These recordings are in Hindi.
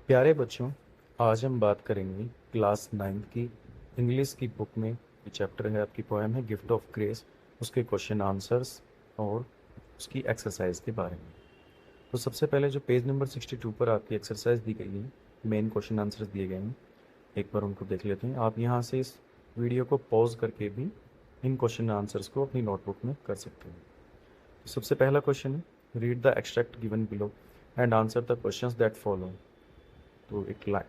प्यारे बच्चों, आज हम बात करेंगे क्लास 9th की इंग्लिश की बुक में चैप्टर है आपकी पोएम है गिफ्ट ऑफ ग्रेस, उसके क्वेश्चन आंसर्स और उसकी एक्सरसाइज के बारे में। तो सबसे पहले जो पेज नंबर 62 पर आपकी एक्सरसाइज दी गई है, मेन क्वेश्चन आंसर्स दिए गए हैं, एक बार उनको देख लेते हैं। आप यहाँ से इस वीडियो को पॉज करके भी इन क्वेश्चन आंसर्स को अपनी नोटबुक में कर सकते हैं। तो सबसे पहला क्वेश्चन है, read the extract given below and answer the questions that follow. तो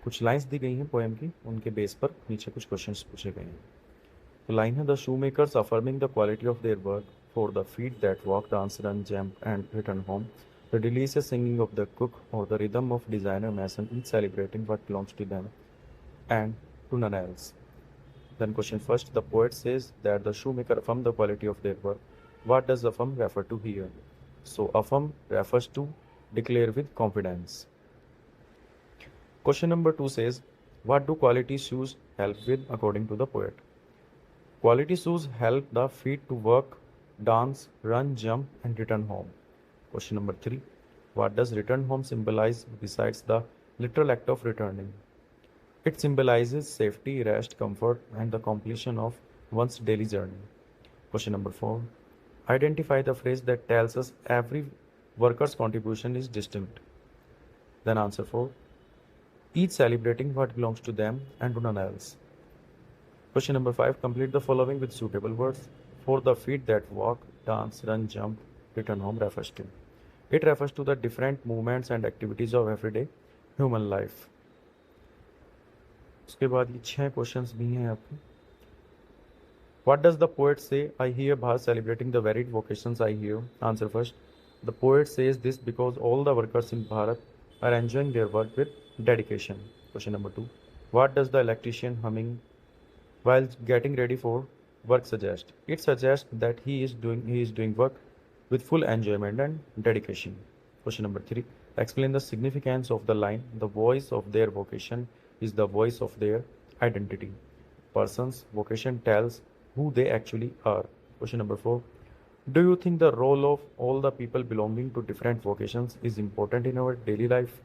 कुछ लाइंस दी गई हैं पोएम की, उनके बेस पर नीचे कुछ क्वेश्चंस पूछे गए हैं। तो लाइन है, the shoe makers affirming the quality of their work for the feet that walk dance run jump and return home, the delicious singing of the cook or the rhythm of designer mason, each celebrating what belongs to them and to none else. Then question first, the poet says that the shoemaker affirmed the quality of their work. What does affirm refer to here? So affirm refers to declare with confidence. Question number 2 says, what do quality shoes help with according to the poet? Quality shoes help the feet to work, dance, run, jump, and return home. Question number 3, what does return home symbolize besides the literal act of returning? It symbolizes safety, rest, comfort, and the completion of one's daily journey. Question number 4, identify the phrase that tells us every worker's contribution is distinct. Then answer 4, each celebrating what belongs to them and to none else. Question number 5, complete the following with suitable words. For the feet that walk, dance, run, jump, return home refers to. It refers to the different movements and activities of everyday human life. उसके बाद ये 6 क्वेश्चंस भी हैं आपके. What does the poet say? I hear Bharat celebrating the varied vocations I hear. Answer first. The poet says this because all the workers in Bharat are enjoying their work with dedication. Question number 2. What does the electrician humming while getting ready for work suggest? It suggests that he is doing work with full enjoyment and dedication. Question number 3. Explain the significance of the line, the voice of their vocation is the voice of their identity. Person's vocation tells who they actually are. Question number 4. Do you think the role of all the people belonging to different vocations is important in our daily life?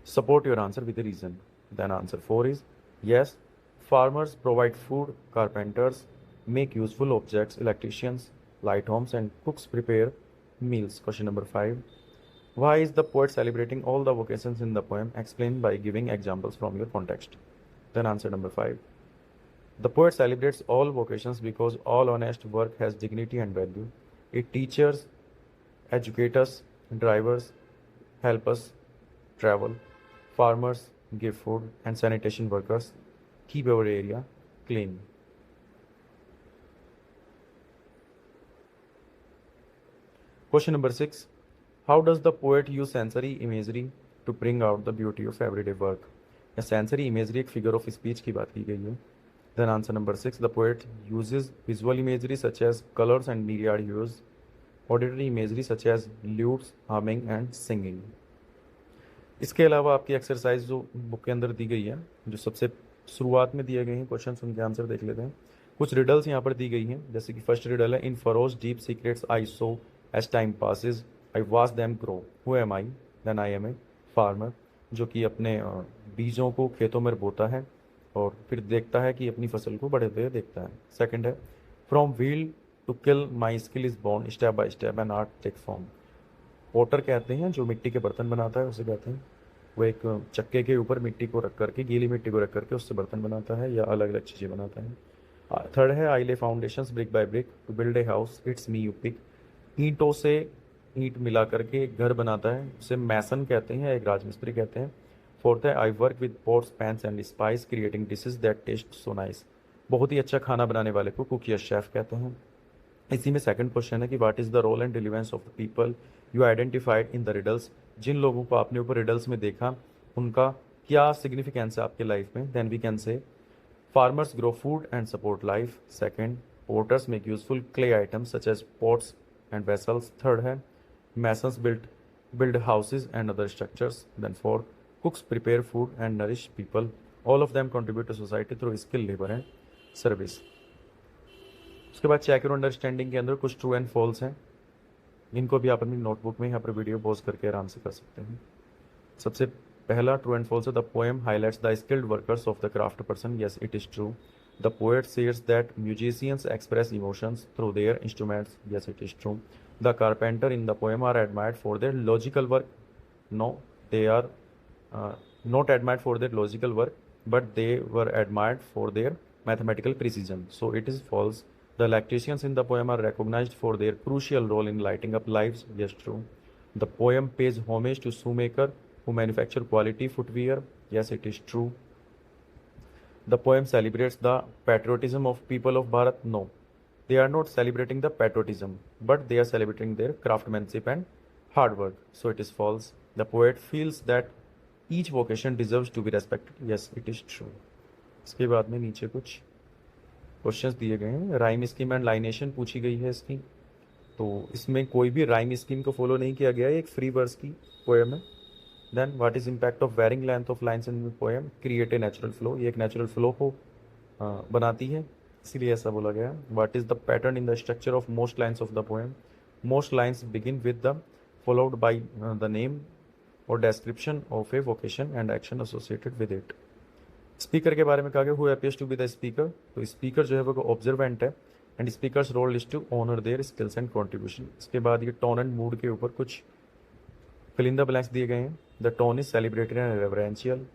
Support your answer with a reason. Then answer 4 is yes. Farmers provide food, carpenters make useful objects, electricians light homes, and cooks prepare meals. Question number 5. Why is the poet celebrating all the vocations in the poem? Explain by giving examples from your context. Then answer number 5. The poet celebrates all vocations because all honest work has dignity and value. It teachers, educators, drivers help us travel, farmers give food, and sanitation workers keep our area clean. Question number 6. How does the poet use sensory imagery to bring out the beauty of everyday work? या sensory imagery एक figure of speech की बात की गई है. Then answer number 6. The poet uses visual imagery such as colors and myriad hues, auditory imagery such as lutes, humming and singing. इसके अलावा आपकी एक्सरसाइज जो बुक के अंदर दी गई है, जो सबसे शुरुआत में दिए गए हैं क्वेश्चन, उनके आंसर देख लेते हैं. कुछ रिडल्स यहाँ पर दी गई हैं, जैसे कि फर्स्ट रिडल है, in furrows deep secrets I sow as time passes I watch them grow who am I, then I am a farmer, जो कि अपने बीजों को खेतों में बोता है और फिर देखता है कि अपनी फसल को बढ़ते हुए देखता है. सेकंड है, from wheel to kiln my skill is born step by step an art take form. Potter कहते हैं जो मिट्टी के बर्तन बनाता है, उसे कहते हैं. वो एक चक्के के ऊपर मिट्टी को रख करके, गीली मिट्टी को रख करके उससे बर्तन बनाता है या अलग अलग चीज़ें बनाता है. थर्ड है, I lay foundations brick by brick to build a house it's me you pick. ईंटों से ईंट मिला करके एक घर बनाता है, उसे मैसन कहते हैं, एक राजमिस्त्री कहते हैं. फोर्थ है, I work with pots pans and spice creating dishes that taste so nice. बहुत ही अच्छा खाना बनाने वाले को कुक या शेफ कहते हैं. इसी में सेकंड क्वेश्चन है कि what is the role and relevance of the people you identified in the riddles. जिन लोगों को आपने ऊपर रिडल्स में देखा, उनका क्या सिग्निफिकेंस है आपके लाइफ में. Then we can say farmers grow food and support life. Second, potters make useful clay items such as pots and vessels. Third है, masons build houses and other structures. Then fourth, cooks prepare food and nourish people. All of them contribute to society through skill, labor and service. उसके बाद चेक योर अंडरस्टैंडिंग के अंदर कुछ ट्रू एंड फॉल्स हैं, इनको भी आप अपनी नोटबुक में यहाँ पर वीडियो पॉज करके आराम से कर सकते हैं. सबसे पहला ट्रू एंड फॉल्स है, the poem highlights the skilled workers of the craft person, yes it is true. The poet says that musicians express emotions through their instruments, yes it is true. The carpenter in the poem are admired for their logical work, no they are not admired for their logical work, but they were admired for their mathematical precision. So it is false. The electricians in the poem are recognized for their crucial role in lighting up lives. Yes, true. The poem pays homage to shoemaker who manufacture quality footwear. Yes, it is true. The poem celebrates the patriotism of people of Bharat. No, they are not celebrating the patriotism, but they are celebrating their craftsmanship and hard work. So it is false. The poet feels that each vocation deserves to be respected. Yes, it is true. इसके बाद में नीचे कुछ क्वेश्चंस दिए गए हैं. राइम स्कीम एंड लाइनेशन पूछी गई है इसकी. तो इसमें कोई भी राइम स्कीम को फॉलो नहीं किया गया है, एक फ्री वर्स की पोएम है. Then what is impact of varying length of lines in poem, create a natural flow. ये एक नेचुरल फ्लो को बनाती है, इसीलिए ऐसा बोला गया. What is the pattern in the structure of most lines of the poem, most lines begin with the followed by the name और description of a vocation and action associated with it. Speaker के बारे में कहा गया, who appears to be the speaker. तो स्पीकर जो है वो ऑब्जर्वेंट है, and speaker's role is to honour their skills and contribution. इसके बाद ये टोन एंड मूड के ऊपर कुछ फिल इन द ब्लैंक्स दिए गए हैं. The tone is celebrated and reverential,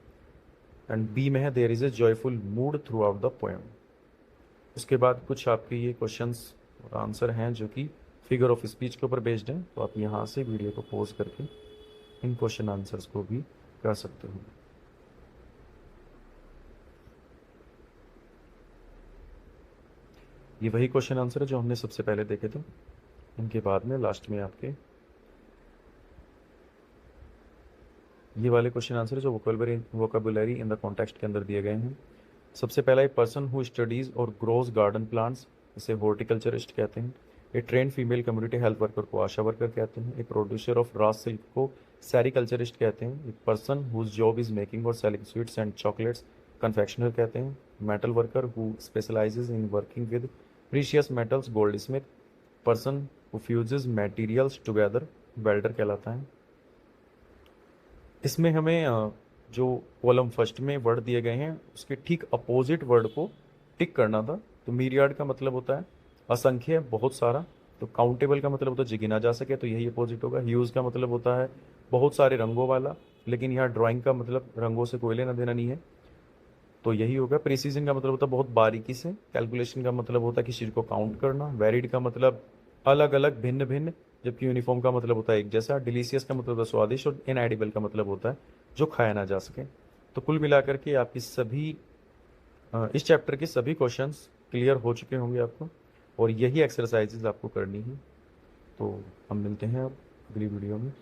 and B में है there is a joyful mood throughout the poem. उसके बाद कुछ आपके ये क्वेश्चंस और आंसर हैं जो कि फिगर ऑफ स्पीच के ऊपर बेस्ड हैं. तो आप यहाँ से वीडियो को पॉज करके इन क्वेश्चन आंसर्स को भी कर सकते हो. ये वही क्वेश्चन आंसर है जो हमने सबसे पहले देखे थे. इनके बाद में लास्ट में आपके ये वाले क्वेश्चन आंसर है जो वोकेबुलरी इन द कॉन्टेक्स्ट के अंदर दिए गए हैं. सबसे पहला, ए पर्सन हु स्टडीज और ग्रोज गार्डन प्लांट्स, इसे हॉर्टिकल्चरिस्ट कहते हैं. A train female community health worker को आशा वर्कर कहते हैं. A producer of raw silk को सेरिकल्चरिस्ट कहते हैं. A person whose job is making और selling sweets and chocolates confectioner कहते हैं. Metal worker who specialises in working with precious metals goldsmith. Person who fuses materials together welder कहलाता है. इसमें हमें जो कॉलम फर्स्ट में वर्ड दिए गए हैं उसके ठीक अपोजिट वर्ड को टिक करना था. तो मीरियाड का मतलब होता है असंख्य, बहुत सारा. तो काउंटेबल का मतलब होता है गिना जा सके, तो यही अपोजिट होगा. ह्यूज का मतलब होता है बहुत सारे रंगों वाला, लेकिन यहाँ ड्राइंग का मतलब रंगों से कोई लेना देना नहीं है, तो यही होगा. प्रिसीजन का मतलब होता है बहुत बारीकी से. कैलकुलेशन का मतलब होता है किसी चीज़ को काउंट करना. वेरिड का मतलब अलग अलग, भिन्न भिन्न, जबकि यूनिफॉर्म का मतलब होता है एक जैसा. डिलीशियस का मतलब होता है स्वादिष्ट, और इनएडिबल का मतलब होता है जो खाया ना जा सके. तो कुल मिलाकर के आपकी सभी इस चैप्टर के सभी क्वेश्चंस क्लियर हो चुके होंगे आपको, और यही एक्सरसाइजेज आपको करनी है. तो हम मिलते हैं अब अगली वीडियो में.